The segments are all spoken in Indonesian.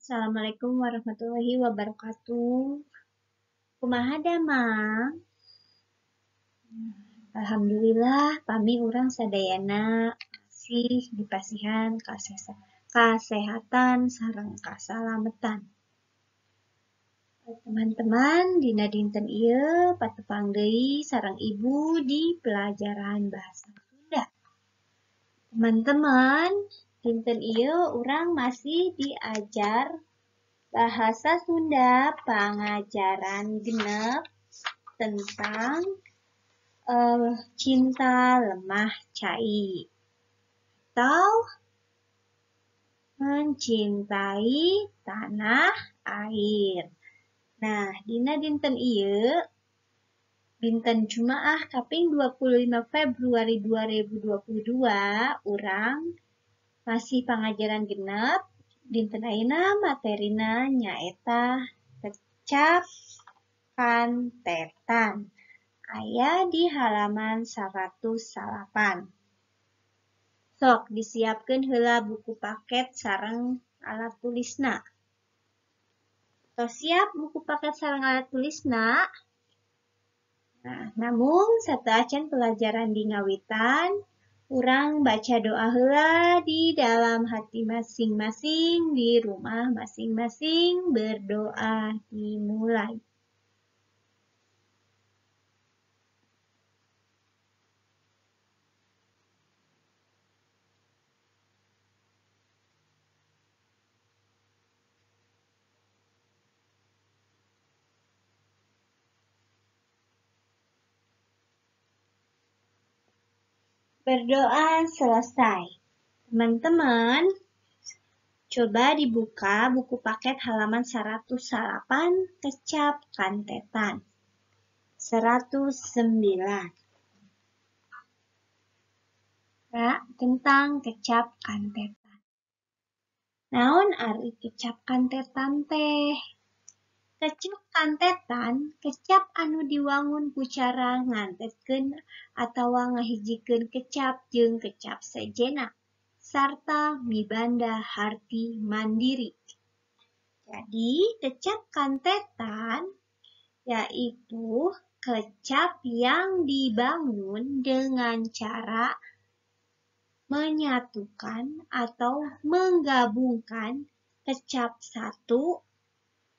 Assalamualaikum warahmatullahi wabarakatuh. Kumaha damang? Alhamdulillah, pami urang sadayana masih dipasihan kasehatan sareng kasalametan. Teman-teman, dina dinten ieu patepang deui sareng Ibu di pelajaran bahasa Sunda. Teman-teman, dinten ieu urang masih diajar bahasa Sunda pengajaran genep tentang cinta lemah cai atau mencintai tanah air. Nah, dina dinten ieu dinten Jumaah kaping 25 Februari 2022 urang masih pengajaran genep. Dinten ayeuna materina nyaeta kecap kantetan. Aya di halaman 108. Sok disiapkeun heula buku paket sareng alat tulisna. Tos siap buku paket sareng alat tulisna? Nah, namung sateuacan pelajaran dingawitan, urang baca doa heula di dalam hati masing-masing, di rumah masing-masing, berdoa dimulai. Berdoa selesai. Teman-teman, coba dibuka buku paket halaman 108 kecap kantetan. 109. Nah, tentang kecap kantetan. Naon ari kecap kantetan teh? Kecap kantetan, kecap anu diwangun ku cara ngantetkeun atawa ngahijikeun kecap jeung kecap sejenna sarta mibanda harti mandiri. Jadi, kecap kantetan yaitu kecap yang dibangun dengan cara menyatukan atau menggabungkan kecap satu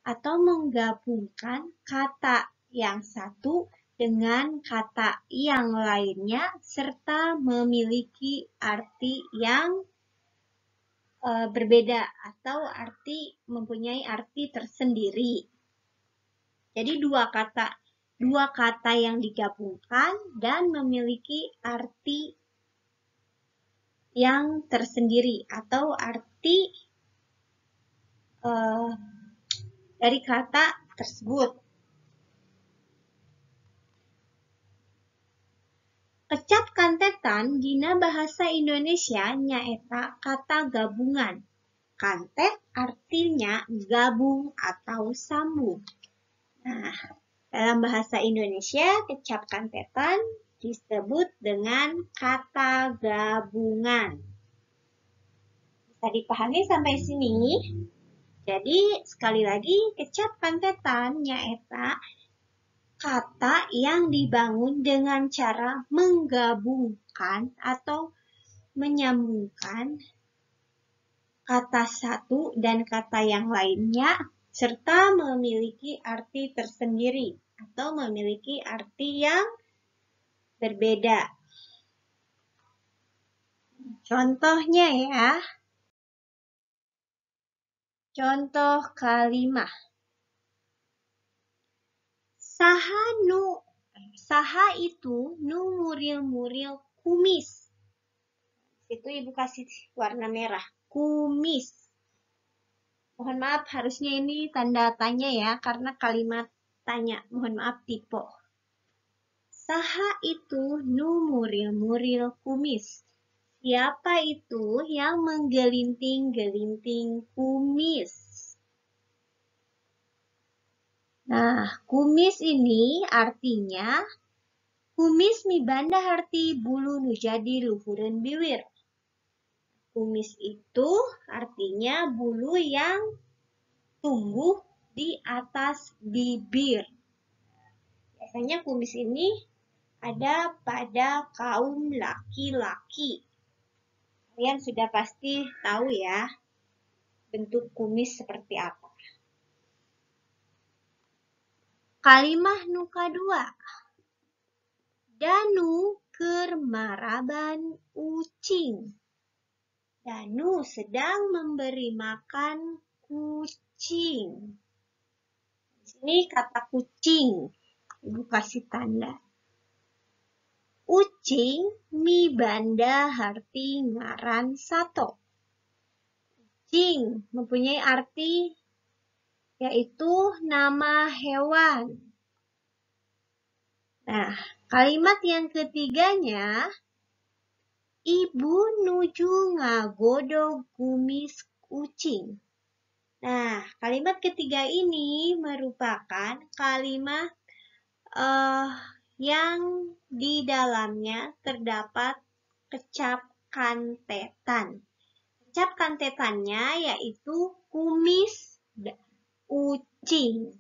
atau menggabungkan kata yang satu dengan kata yang lainnya serta memiliki arti yang berbeda atau mempunyai arti tersendiri. Jadi dua kata yang digabungkan dan memiliki arti yang tersendiri atau arti dari kata tersebut. Kecap kantetan dina bahasa Indonesia nyaeta kata gabungan. Kantet artinya gabung atau sambung. Nah, dalam bahasa Indonesia kecap kantetan disebut dengan kata gabungan. Bisa dipahami sampai sini? Jadi, sekali lagi, kecap kantetan nyaeta kata yang dibangun dengan cara menggabungkan atau menyambungkan kata satu dan kata yang lainnya serta memiliki arti tersendiri atau memiliki arti yang berbeda. Contohnya ya. Contoh kalimah. Saha itu nu muril-muril kumis. Itu Ibu kasih warna merah. Kumis. Mohon maaf, harusnya ini tanda tanya ya, karena kalimat tanya. Mohon maaf, typo. Saha itu nu muril-muril kumis. Siapa itu yang menggelinting-gelinting kumis? Nah, kumis ini artinya kumis mibanda harti bulu nu jadi luhureun bibir. Kumis itu artinya bulu yang tumbuh di atas bibir. Biasanya kumis ini ada pada kaum laki-laki. Kalian sudah pasti tahu ya bentuk kumis seperti apa. Kalimah nu kadua. Danu keur maraban ucing. Danu sedang memberi makan kucing. Di sini kata kucing, Ibu kasih tanda. Ucing mi banda harti ngaran sato. Ucing mempunyai arti yaitu nama hewan. Nah, kalimat yang ketiganya, ibu nuju ngagodog kumis kucing. Nah, kalimat ketiga ini merupakan kalimat yang di dalamnya terdapat kecap kantetan. Kecap kantetannya yaitu kumis ucing.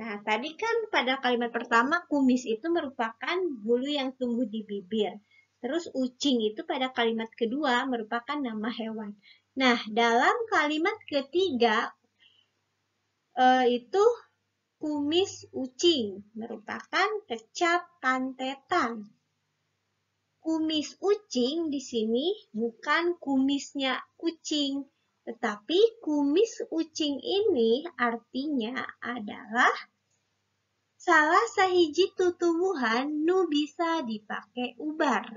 Nah, tadi kan pada kalimat pertama kumis itu merupakan bulu yang tumbuh di bibir. Terus ucing itu pada kalimat kedua merupakan nama hewan. Nah, dalam kalimat ketiga itu kumis ucing merupakan kecap kantetan. Kumis ucing di sini bukan kumisnya kucing, tetapi kumis ucing ini artinya adalah salah sahiji tutuwuhan nu bisa dipakai ubar.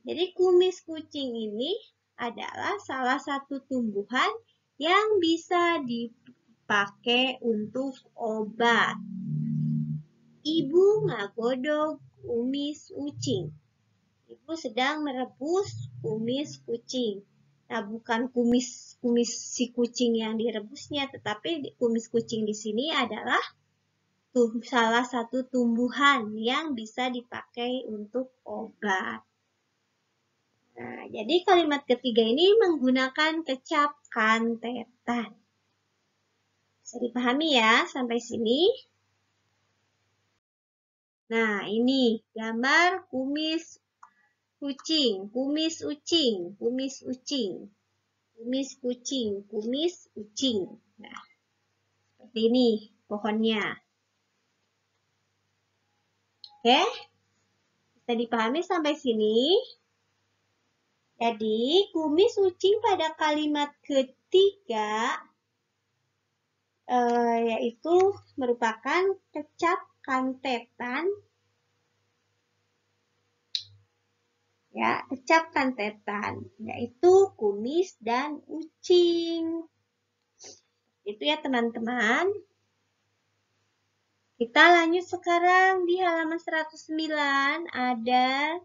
Jadi kumis kucing ini adalah salah satu tumbuhan yang bisa dipakai untuk obat. Ibu ngagodog kumis ucing. Ibu sedang merebus kumis kucing. Nah, bukan kumis si kucing yang direbusnya, tetapi kumis kucing di sini adalah salah satu tumbuhan yang bisa dipakai untuk obat. Nah, jadi kalimat ketiga ini menggunakan kecap kantetan. Bisa dipahami ya sampai sini? Nah, ini gambar kumis kucing, kumis ucing, kumis ucing, kumis kucing, kumis ucing. Nah, seperti ini pohonnya. Oke, bisa dipahami sampai sini? Jadi, kumis ucing pada kalimat ketiga yaitu merupakan kecap kantetan. Ya, kecap kantetan, yaitu kumis dan ucing. Itu ya teman-teman. Kita lanjut sekarang di halaman 109, ada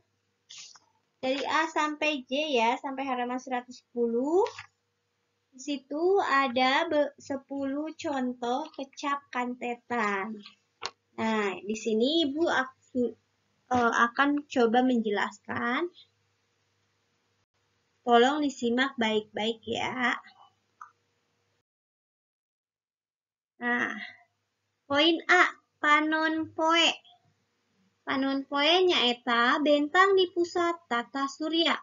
dari A sampai J ya, sampai halaman 110. Di situ ada 10 contoh kecap kantetan. Nah, di sini Ibu akan coba menjelaskan. Tolong disimak baik-baik ya. Nah, poin A, panon poe. Panon poe nyaeta bentang di pusat tata surya.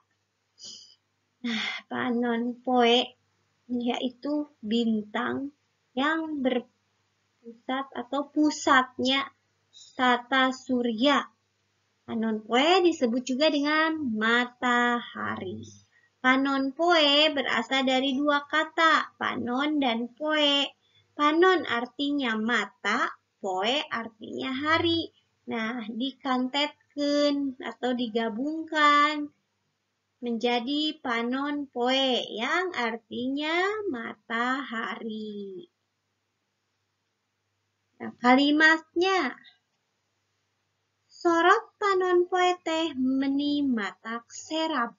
Nah, panon poe yaitu bintang yang berpusat atau pusatnya tata surya. Panon poe disebut juga dengan matahari. Panon poe berasal dari dua kata, panon dan poe. Panon artinya mata, poe artinya hari. Nah, dikantetkeun atau digabungkan menjadi panon poe yang artinya matahari. Nah, kalimatnya. Sorot panon poe teh meni matak serap.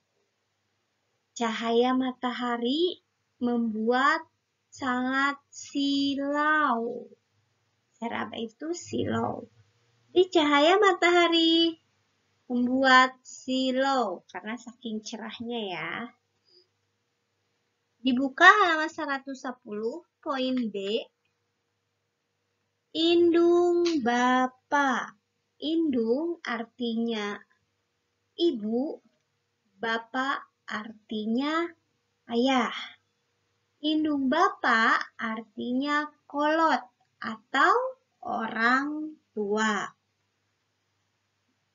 Cahaya matahari membuat sangat silau. Serap itu silau. Di cahaya matahari membuat silau karena saking cerahnya ya. Dibuka halaman 110, poin B. Indung Bapak. Indung artinya ibu, bapak artinya ayah. Indung bapak artinya kolot atau orang tua.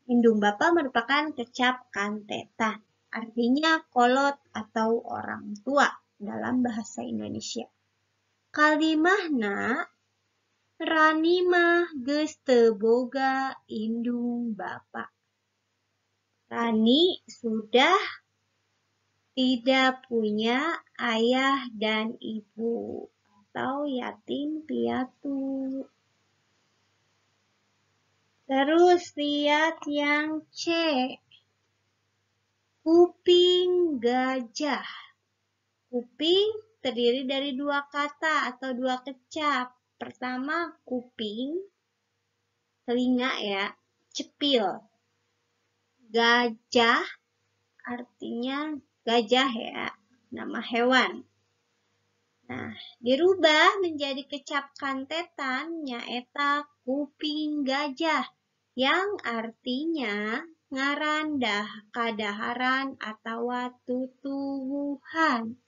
Indung bapak merupakan kecap kantetan, artinya kolot atau orang tua dalam bahasa Indonesia. Kalimahna Rani mah geus teu boga indung bapak. Rani sudah tidak punya ayah dan ibu atau yatim piatu. Terus lihat yang C. Kuping gajah. Kuping terdiri dari dua kata atau dua kecap. Pertama kuping, telinga ya, cepil. Gajah artinya gajah ya, nama hewan. Nah, dirubah menjadi kecap kantetan nyaeta kuping gajah yang artinya ngaran kadaharan atau tutuwuhan.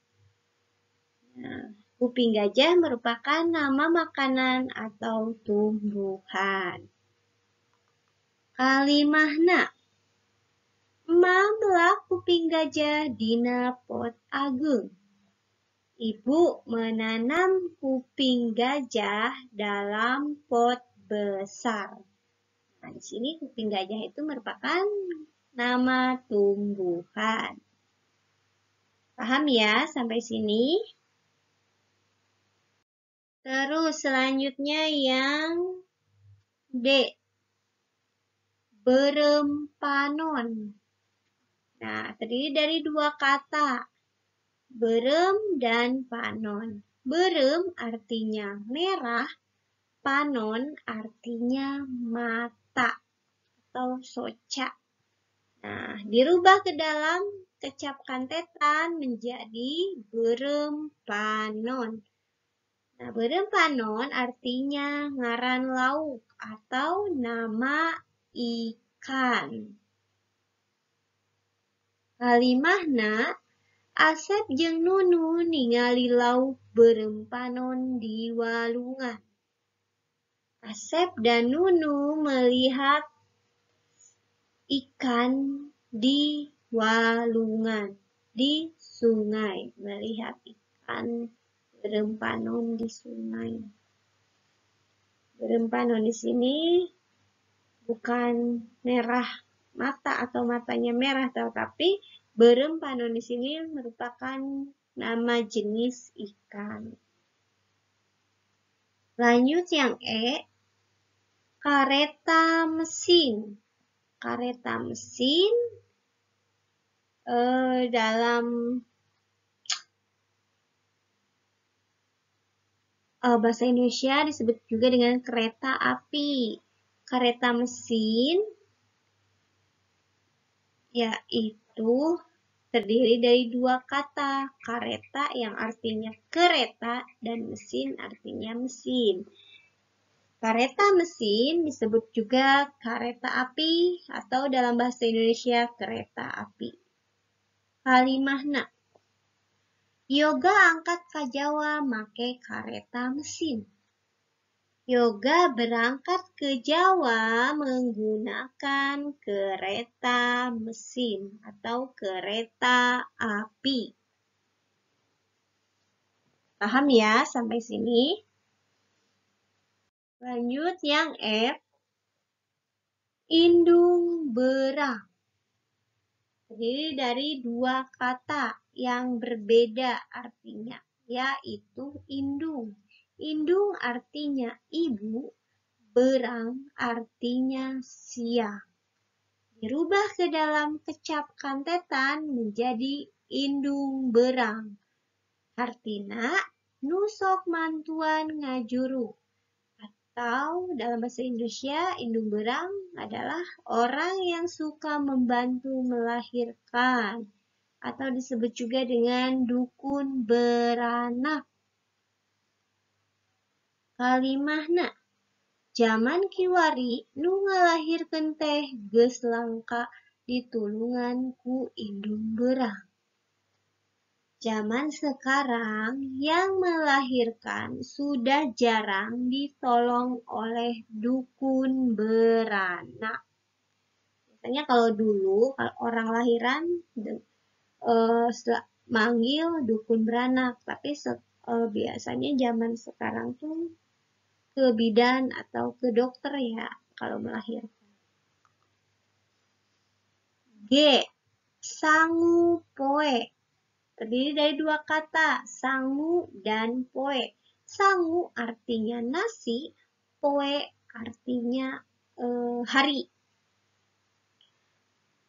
Nah, kuping gajah merupakan nama makanan atau tumbuhan. Kalimahna Emah belah kuping gajah dina pot agung. Ibu menanam kuping gajah dalam pot besar. Nah, di sini kuping gajah itu merupakan nama tumbuhan. Paham ya sampai sini? Terus selanjutnya yang D. Berem-panon. Nah, terdiri dari dua kata. Berem dan panon. Berem artinya merah, panon artinya mata atau soca. Nah, dirubah ke dalam kecap kantetan menjadi berem panon. Nah, berem panon artinya ngaran lauk atau nama ikan. Kalimahna Asep jeung Nunu ningali lauk berem panon di walungan. Asep dan Nunu melihat ikan di walungan, di sungai. Melihat ikan berem panon di sungai. Berem panon di sini bukan merah mata atau matanya merah, tetapi berem panon di sini merupakan nama jenis ikan. Lanjut yang E. Kareta mesin. Kareta mesin dalam bahasa Indonesia disebut juga dengan kereta api. Kareta mesin yaitu terdiri dari dua kata, kareta yang artinya kereta dan mesin artinya mesin. Kareta mesin disebut juga kareta api atau dalam bahasa Indonesia kereta api. Kalimahna Yoga angkat ka Jawa make kareta mesin. Yoga berangkat ke Jawa menggunakan kereta mesin atau kereta api. Paham ya sampai sini? Lanjut yang F. Indung berang. Terdiri dari dua kata yang berbeda artinya, yaitu indung. Indung artinya ibu, berang artinya siang. Dirubah ke dalam kecap kantetan menjadi indung berang. Artina nusok mantuan ngajuru. Atau dalam bahasa Indonesia, indung berang adalah orang yang suka membantu melahirkan. Atau disebut juga dengan dukun beranak. Kalimahna Zaman kiwari nu ngalahirkeun teh geus langka ditulungan ku indung beurang. Zaman sekarang yang melahirkan sudah jarang ditolong oleh dukun beranak. Biasanya kalau dulu kalau orang lahiran manggil dukun beranak, tapi biasanya zaman sekarang tuh ke bidan atau ke dokter ya kalau melahirkan. G. Sangu poe. Terdiri dari dua kata, sangu dan poe. Sangu artinya nasi, poe artinya hari.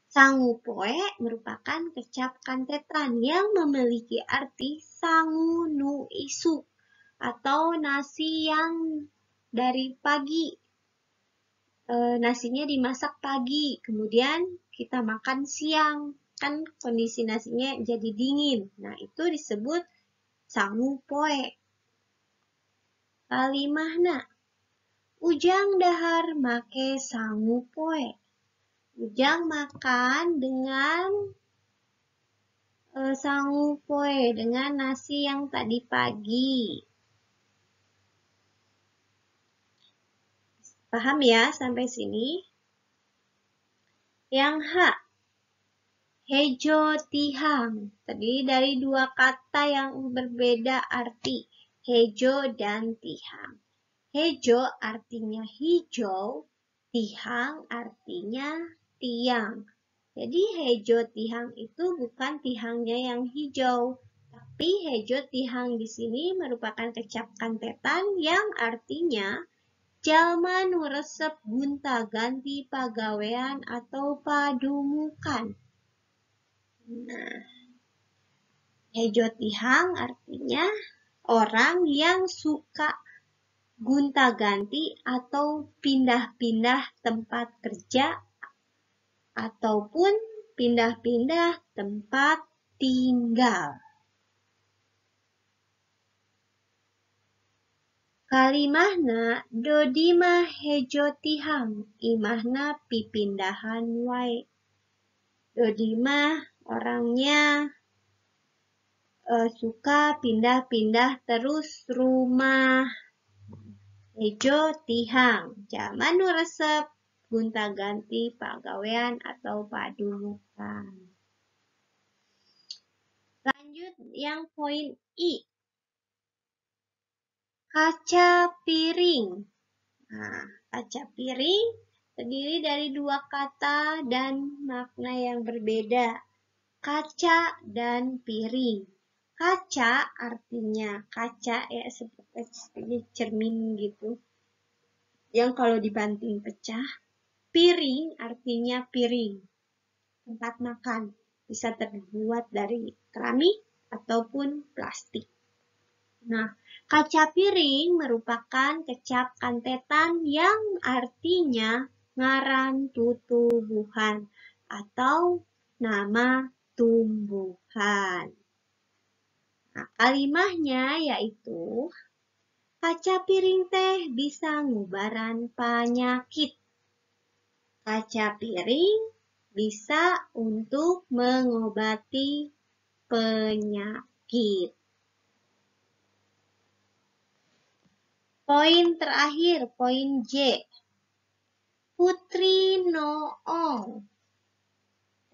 Sangu poe merupakan kecap kantetan yang memiliki arti sangu nu isuk atau nasi yang dari pagi. Nasinya dimasak pagi, kemudian kita makan siang. Kan kondisi nasinya jadi dingin. Nah, itu disebut sangu poe. Kalimahna. Ujang dahar make sangu poe. Ujang makan dengan sangu poe, dengan nasi yang tadi pagi. Paham ya sampai sini? Yang H. Hejo tihang, terdiri dari dua kata yang berbeda arti, hejo dan tihang. Hejo artinya hijau, tihang artinya tiang. Jadi hejo tihang itu bukan tihangnya yang hijau, tapi hejo tihang di sini merupakan kecap kantetan yang artinya jalma nu resep gunta-ganti pagawean atau padumukan. Nah, hejo tihang artinya orang yang suka gunta-ganti atau pindah-pindah tempat kerja ataupun pindah-pindah tempat tinggal. Kalimahna dodi mah hejo tihang, imahna pipindahan wae. Dodi mah orangnya suka pindah-pindah terus rumah. Hejo tihang, jalma nu resep gunta-ganti pagawean atau padumukan. Lanjut yang poin I. Kaca piring. Nah, kaca piring terdiri dari dua kata dan makna yang berbeda. Kaca dan piring. Kaca artinya kaca ya seperti cermin gitu. Yang kalau dibanting pecah. Piring artinya piring. Tempat makan. Bisa terbuat dari keramik ataupun plastik. Nah, kaca piring merupakan kecap kantetan yang artinya ngaran tutubuhan atau nama tumbuhan. Nah, kalimahnya yaitu kaca piring teh bisa ngubaran penyakit. Kaca piring bisa untuk mengobati penyakit. Poin terakhir, poin J. Putri noong.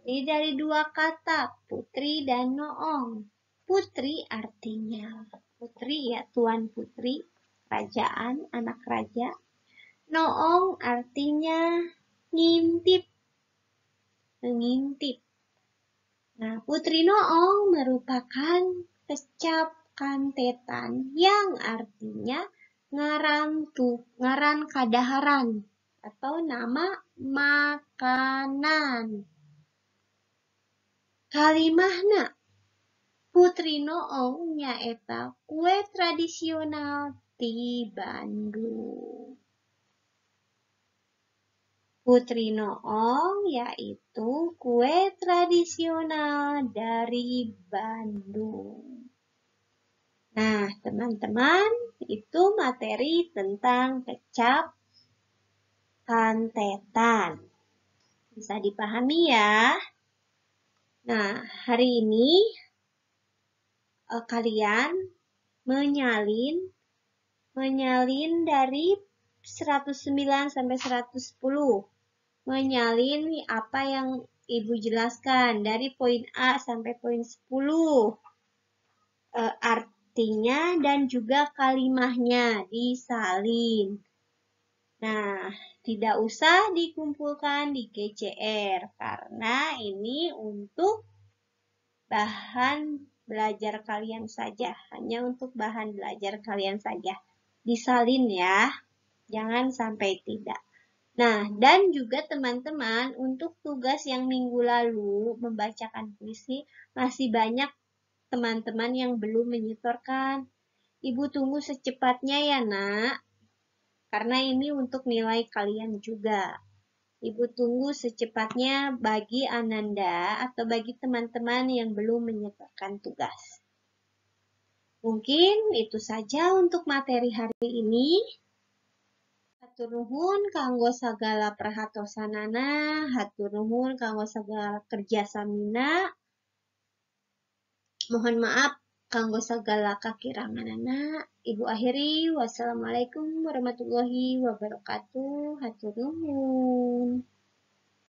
Ini dari dua kata, putri dan noong. Putri artinya putri ya, tuan putri, kerajaan, anak raja. Noong artinya ngintip, mengintip. Nah, Putri Noong merupakan kecap kantetan yang artinya ngaran kadaharan atau nama makanan. Kalimahna Putri Noong nyaeta kue tradisional di Bandung. Putri Noong yaitu kue tradisional dari Bandung. Nah, teman-teman, itu materi tentang kecap kantetan. Bisa dipahami ya? Nah, hari ini kalian menyalin dari 109 sampai 110. Menyalin apa yang Ibu jelaskan dari poin A sampai poin 10. Artinya dan juga kalimahnya disalin. Nah, tidak usah dikumpulkan di GCR karena ini untuk bahan belajar kalian saja, hanya untuk bahan belajar kalian saja. Disalin ya, jangan sampai tidak. Nah, dan juga teman-teman, untuk tugas yang minggu lalu membacakan puisi, masih banyak teman-teman yang belum menyetorkan. Ibu tunggu secepatnya ya, Nak. Karena ini untuk nilai kalian juga. Ibu tunggu secepatnya bagi Ananda atau bagi teman-teman yang belum menyetorkan tugas. Mungkin itu saja untuk materi hari ini. Hatur nuhun kanggo sagala perhatosanana, hatur nuhun kanggo sagala kerjasamina. Mohon maaf kanggo sagala kakiranganana. Ibu akhiri, wassalamualaikum warahmatullahi wabarakatuh. Hatur nuhun.